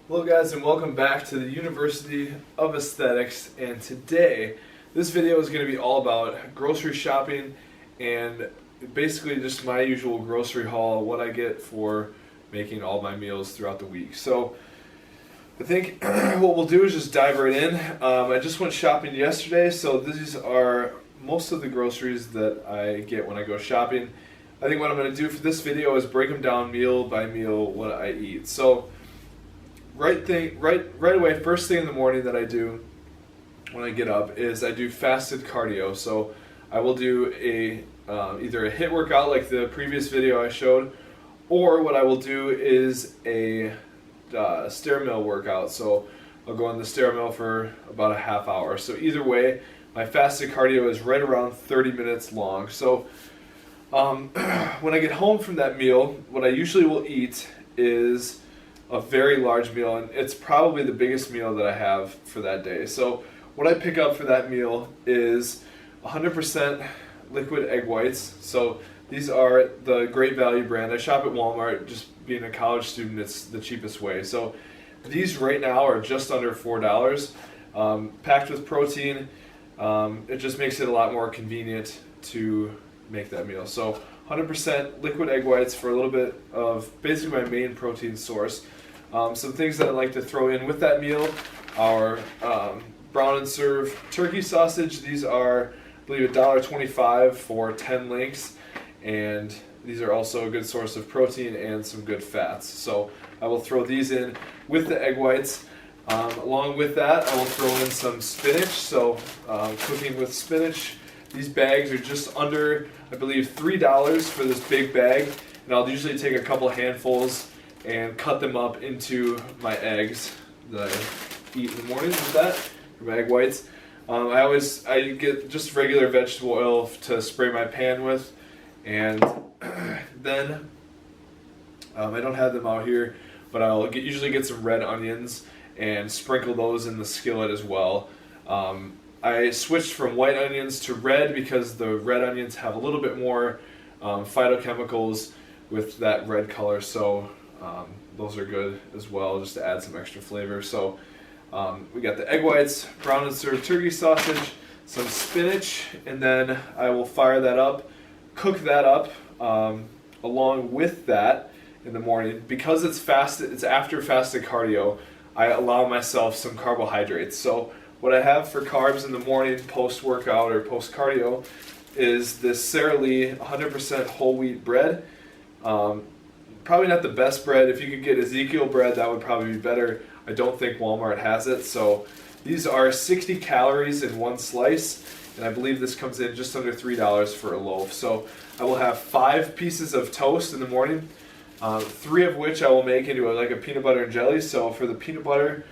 Hello guys, and welcome back to the University of Aesthetics. And today this video is going to be all about grocery shopping and basically just my usual grocery haul, what I get for making all my meals throughout the week. So I think what we'll do is just dive right in. I just went shopping yesterday, so these are most of the groceries that I get when I go shopping. I think what I'm going to do for this video is break them down meal by meal what I eat. So right away, first thing in the morning that I do when I get up is I do fasted cardio. So I will do either a HIIT workout like the previous video I showed, or what I will do is a stair mill workout. So I'll go on the stair mill for about a half hour. So either way, my fasted cardio is right around 30 minutes long. So when I get home from that meal, what I usually will eat is a very large meal, and it's probably the biggest meal that I have for that day. So what I pick up for that meal is 100% liquid egg whites. So these are the Great Value brand. I shop at Walmart. Just being a college student, it's the cheapest way. So these right now are just under $4, packed with protein. It just makes it a lot more convenient to make that meal. So 100% liquid egg whites for a little bit of basically my main protein source. Some things that I like to throw in with that meal are brown and serve turkey sausage. These are, I believe, $1.25 for 10 links, and these are also a good source of protein and some good fats. So I will throw these in with the egg whites. Along with that, I will throw in some spinach. So cooking with spinach. These bags are just under, I believe, $3 for this big bag, and I'll usually take a couple handfuls and cut them up into my eggs that I eat in the morning with that, my egg whites. I get just regular vegetable oil to spray my pan with, and then I don't have them out here, but I'll usually get some red onions and sprinkle those in the skillet as well. I switched from white onions to red because the red onions have a little bit more phytochemicals with that red color, so those are good as well, just to add some extra flavor. So we got the egg whites, brown and served turkey sausage, some spinach, and then I will fire that up, cook that up along with that in the morning. Because it's fasted, it's after fasted cardio, I allow myself some carbohydrates. So what I have for carbs in the morning post-workout or post-cardio is this Sara Lee 100% whole wheat bread. Probably not the best bread. If you could get Ezekiel bread, that would probably be better. I don't think Walmart has it. So these are 60 calories in one slice, and I believe this comes in just under $3 for a loaf. So I will have 5 pieces of toast in the morning, 3 of which I will make into like a peanut butter and jelly. So for the peanut butter,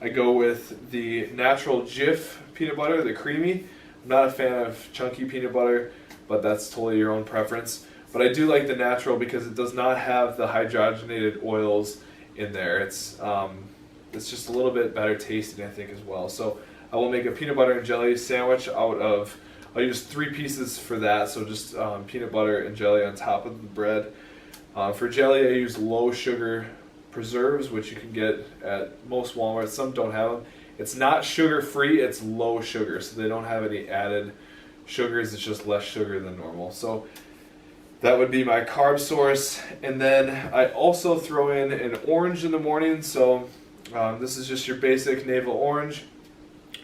I go with the natural Jif peanut butter, the creamy. I'm not a fan of chunky peanut butter, but that's totally your own preference. But I do like the natural because it does not have the hydrogenated oils in there. It's just a little bit better tasting, I think, as well. So I will make a peanut butter and jelly sandwich out of, I'll use 3 pieces for that, so just peanut butter and jelly on top of the bread. For jelly, I use low sugar preserves, which you can get at most Walmart. Some don't have them. It's not sugar free, it's low sugar, so they don't have any added sugars. It's just less sugar than normal. So that would be my carb source. And then I also throw in an orange in the morning. So this is just your basic navel orange,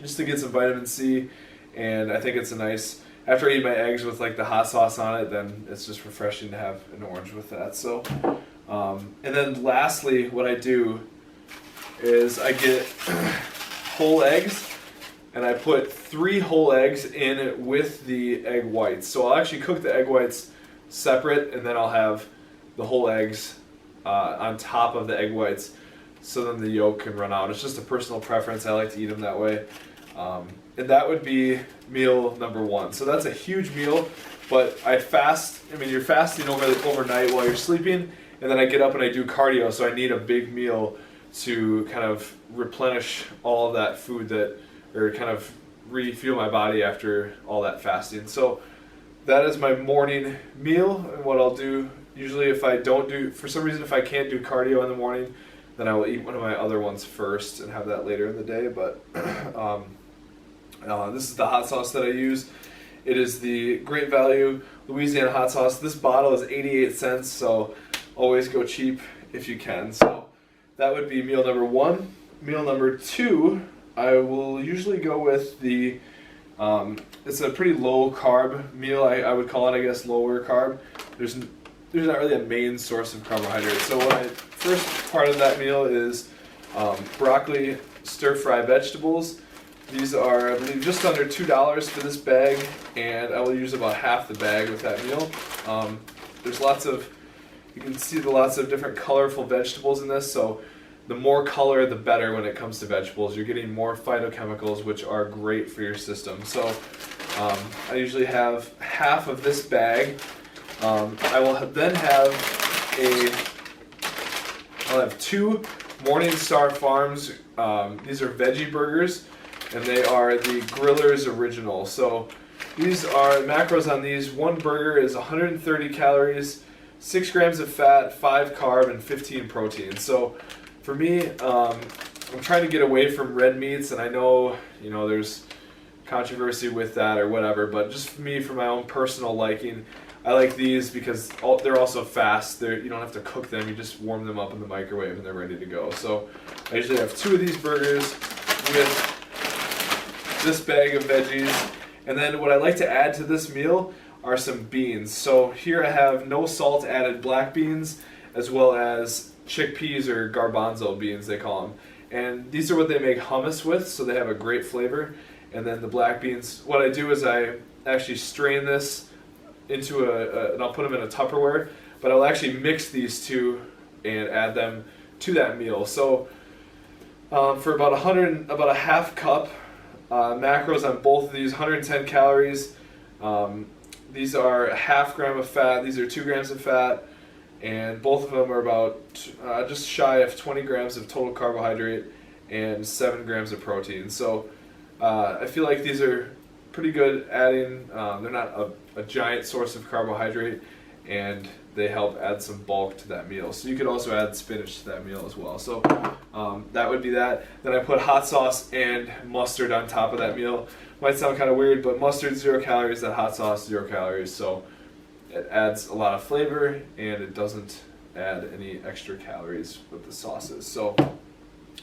just to get some vitamin C. And I think it's a nice, after I eat my eggs with like the hot sauce on it, then it's just refreshing to have an orange with that. So and then lastly, what I do is I get whole eggs, and I put 3 whole eggs in with the egg whites. So I'll actually cook the egg whites separate, and then I'll have the whole eggs on top of the egg whites, so then the yolk can run out. It's just a personal preference. I like to eat them that way. And that would be meal number 1. So that's a huge meal, but I fast. I mean, you're fasting overnight while you're sleeping, and then I get up and I do cardio, so I need a big meal to kind of replenish all of that food or kind of refuel my body after all that fasting. So that is my morning meal, and what I'll do usually if I can't do cardio in the morning, then I will eat one of my other ones first and have that later in the day. But this is the hot sauce that I use. It is the Great Value Louisiana hot sauce. This bottle is 88 cents, so always go cheap if you can. So that would be meal number 1. Meal number 2, I will usually go with the, it's a pretty low carb meal, I would call it, I guess, lower carb. There's not really a main source of carbohydrate. So first part of that meal is broccoli stir-fry vegetables. These are, I believe, just under $2 for this bag, and I will use about half the bag with that meal. There's you can see lots of different colorful vegetables in this, so the more color, the better when it comes to vegetables. You're getting more phytochemicals, which are great for your system. So I usually have half of this bag. I will then I'll have 2 Morningstar Farms. These are veggie burgers, and they are the Grillers Original. So these are macros on these. One burger is 130 calories, 6 grams of fat, 5 carb, and 15 protein. So for me, I'm trying to get away from red meats, and I know there's controversy with that or whatever, but just for me, for my own personal liking, I like these because they're also fast. You don't have to cook them. You just warm them up in the microwave and they're ready to go. So I usually have 2 of these burgers with this bag of veggies. And then what I like to add to this meal are some beans. So here I have no salt added black beans, as well as chickpeas or garbanzo beans, they call them. And these are what they make hummus with, so they have a great flavor. And then the black beans, what I do is I actually strain this into and I'll put them in a Tupperware, but I'll actually mix these two and add them to that meal. So for about a half cup macros on both of these, 110 calories. These are a half gram of fat. These are 2 grams of fat, and both of them are about just shy of 20 grams of total carbohydrate and 7 grams of protein. So I feel like these are pretty good adding. They're not a giant source of carbohydrate, and they help add some bulk to that meal. So you could also add spinach to that meal as well. So that would be that. Then I put hot sauce and mustard on top of that meal. Might sound kind of weird, but mustard 0 calories, that hot sauce 0 calories. So it adds a lot of flavor, and it doesn't add any extra calories with the sauces. So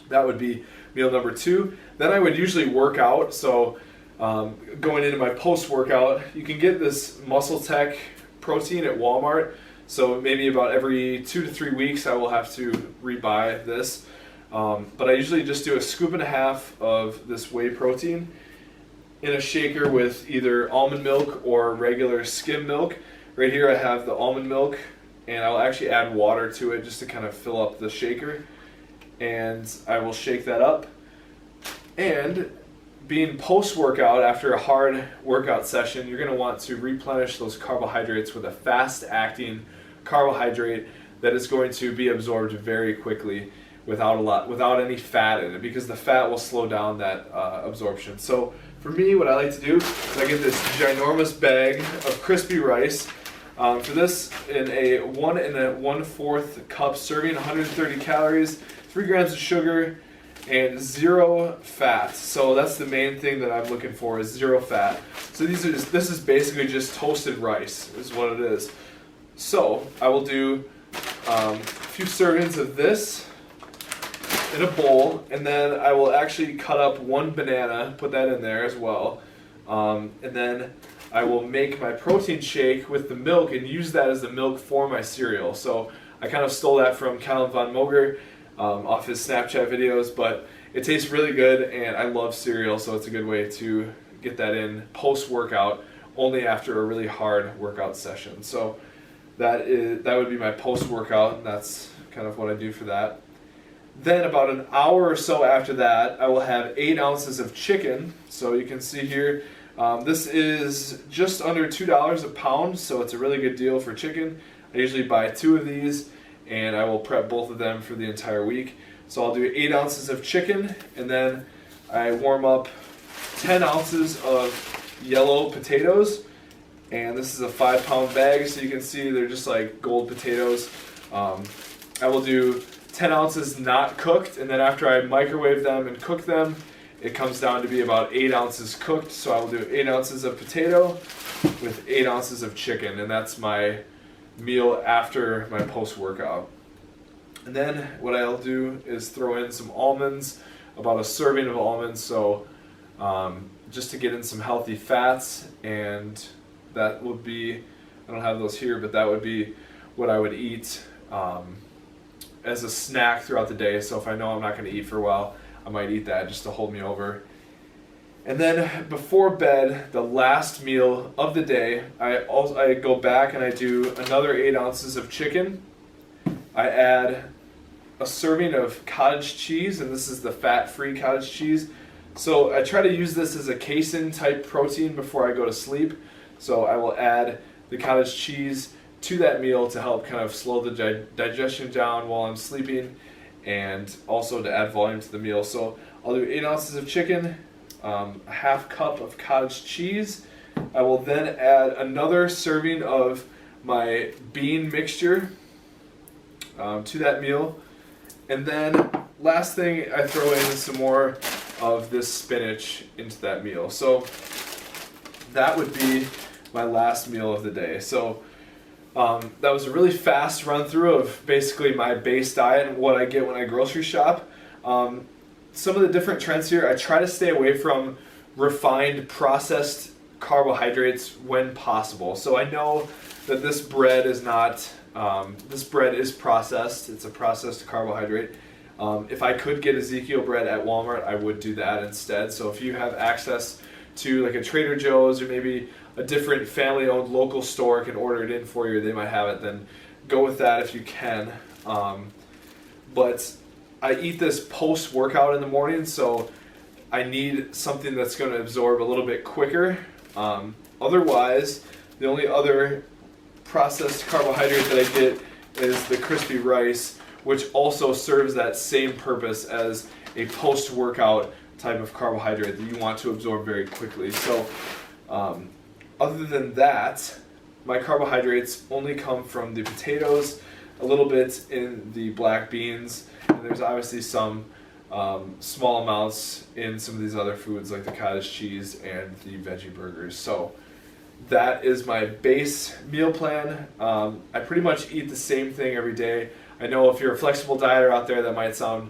that would be meal number 2. Then I would usually work out. So going into my post-workout, you can get this Muscle Tech protein at Walmart. So maybe about every 2 to 3 weeks I will have to rebuy this. But I usually just do a scoop and a half of this whey protein in a shaker with either almond milk or regular skim milk. Right here I have the almond milk, and I'll actually add water to it just to kind of fill up the shaker. And I will shake that up. And being post-workout, after a hard workout session, you're going to want to replenish those carbohydrates with a fast-acting carbohydrate that is going to be absorbed very quickly without any fat in it, because the fat will slow down that absorption. So for me, what I like to do is I get this ginormous bag of crispy rice. For this, in a 1 1/4 cup serving, 130 calories, 3 grams of sugar, and 0 fat. So that's the main thing that I'm looking for, is 0 fat. So this is basically just toasted rice is what it is. So I will do a few servings of this in a bowl, and then I will actually cut up 1 banana, put that in there as well, and then I will make my protein shake with the milk and use that as the milk for my cereal. So I kind of stole that from Callum Von Moger off his Snapchat videos, but it tastes really good, and I love cereal, so it's a good way to get that in post-workout, only after a really hard workout session. So that would be my post-workout, and that's kind of what I do for that. Then about an hour or so after that, I will have 8 ounces of chicken. So you can see here, this is just under $2 a pound, so it's a really good deal for chicken. I usually buy 2 of these, and I will prep both of them for the entire week. So I'll do 8 ounces of chicken, and then I warm up 10 ounces of yellow potatoes, and this is a 5-pound bag, so you can see they're just like gold potatoes. I will do 10 ounces not cooked, and then after I microwave them and cook them, it comes down to be about 8 ounces cooked. So I will do 8 ounces of potato with 8 ounces of chicken, and that's my meal after my post-workout. And then what I'll do is throw in some almonds, about a serving of almonds, so just to get in some healthy fats, and that would be, I don't have those here, but that would be what I would eat as a snack throughout the day. So if I know I'm not going to eat for a while, I might eat that just to hold me over. And then before bed, the last meal of the day, I go back and I do another 8 ounces of chicken. I add a serving of cottage cheese, and this is the fat-free cottage cheese. So I try to use this as a casein type protein before I go to sleep. So I will add the cottage cheese to that meal to help kind of slow the digestion down while I'm sleeping, and also to add volume to the meal. So I'll do 8 ounces of chicken, a half cup of cottage cheese. I will then add another serving of my bean mixture to that meal. And then last thing, I throw in some more of this spinach into that meal. So that would be my last meal of the day. So that was a really fast run through of basically my base diet and what I get when I grocery shop. Some of the different trends here, I try to stay away from refined processed carbohydrates when possible. So I know that this bread is not, this bread is processed. It's a processed carbohydrate. If I could get Ezekiel bread at Walmart, I would do that instead. So if you have access to like a Trader Joe's or maybe a different family-owned local store can order it in for you, they might have it, then go with that if you can. But I eat this post-workout in the morning, so I need something that's going to absorb a little bit quicker. Otherwise, the only other processed carbohydrate that I get is the crispy rice, which also serves that same purpose as a post-workout type of carbohydrate that you want to absorb very quickly. So other than that, my carbohydrates only come from the potatoes, a little bit in the black beans, and there's obviously some small amounts in some of these other foods like the cottage cheese and the veggie burgers. So that is my base meal plan. I pretty much eat the same thing every day. I know if you're a flexible dieter out there, that might sound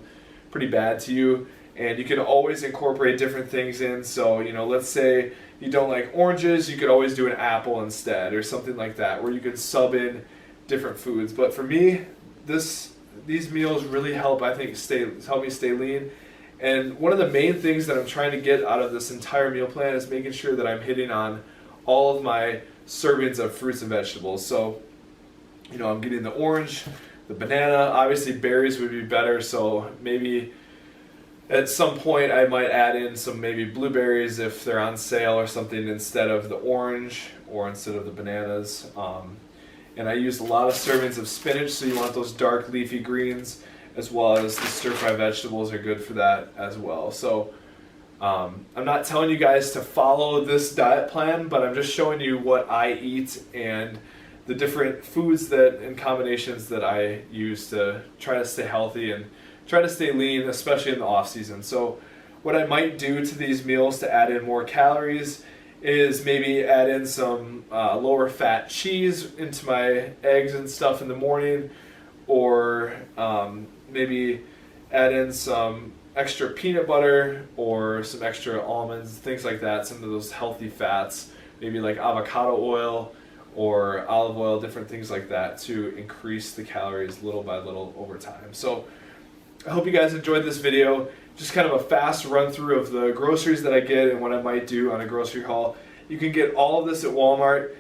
pretty bad to you, and you can always incorporate different things in. So, you know, let's say you don't like oranges, you could always do an apple instead or something like that, where you can sub in different foods. But for me, these meals really help, I think, help me stay lean. And one of the main things that I'm trying to get out of this entire meal plan is making sure that I'm hitting on all of my servings of fruits and vegetables. So, you know, I'm getting the orange, the banana, obviously berries would be better, so maybe at some point I might add in some maybe blueberries if they're on sale or something instead of the orange or instead of the bananas. And I used a lot of servings of spinach, so you want those dark leafy greens, as well as the stir-fry vegetables are good for that as well. So I'm not telling you guys to follow this diet plan, but I'm just showing you what I eat and the different foods that and combinations that I use to try to stay healthy and try to stay lean, especially in the off season. So what I might do to these meals to add in more calories is maybe add in some lower fat cheese into my eggs and stuff in the morning, or maybe add in some extra peanut butter or some extra almonds, things like that, some of those healthy fats, maybe like avocado oil or olive oil, different things like that to increase the calories little by little over time. So I hope you guys enjoyed this video. Just kind of a fast run through of the groceries that I get and what I might do on a grocery haul. You can get all of this at Walmart.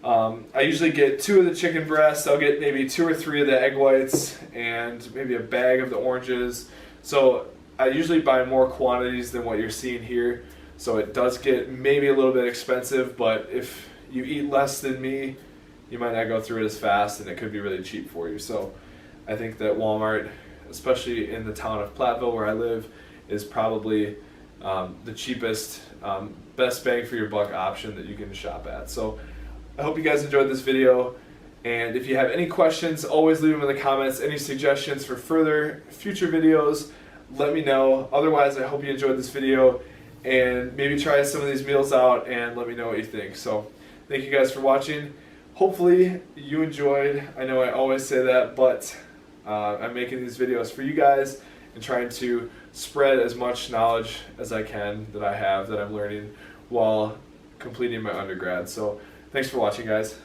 I usually get 2 of the chicken breasts. I'll get maybe 2 or 3 of the egg whites and maybe a bag of the oranges. So I usually buy more quantities than what you're seeing here. So it does get maybe a little bit expensive, but if you eat less than me, you might not go through it as fast, and it could be really cheap for you. So I think that Walmart, especially in the town of Platteville where I live, is probably the cheapest, best bang for your buck option that you can shop at. So I hope you guys enjoyed this video, And if you have any questions, always leave them in the comments. Any suggestions for future videos, let me know. Otherwise, I hope you enjoyed this video, and maybe try some of these meals out and let me know what you think. So thank you guys for watching. Hopefully you enjoyed. I know I always say that, but I'm making these videos for you guys and trying to spread as much knowledge as I can that I have, that I'm learning while completing my undergrad. So thanks for watching, guys.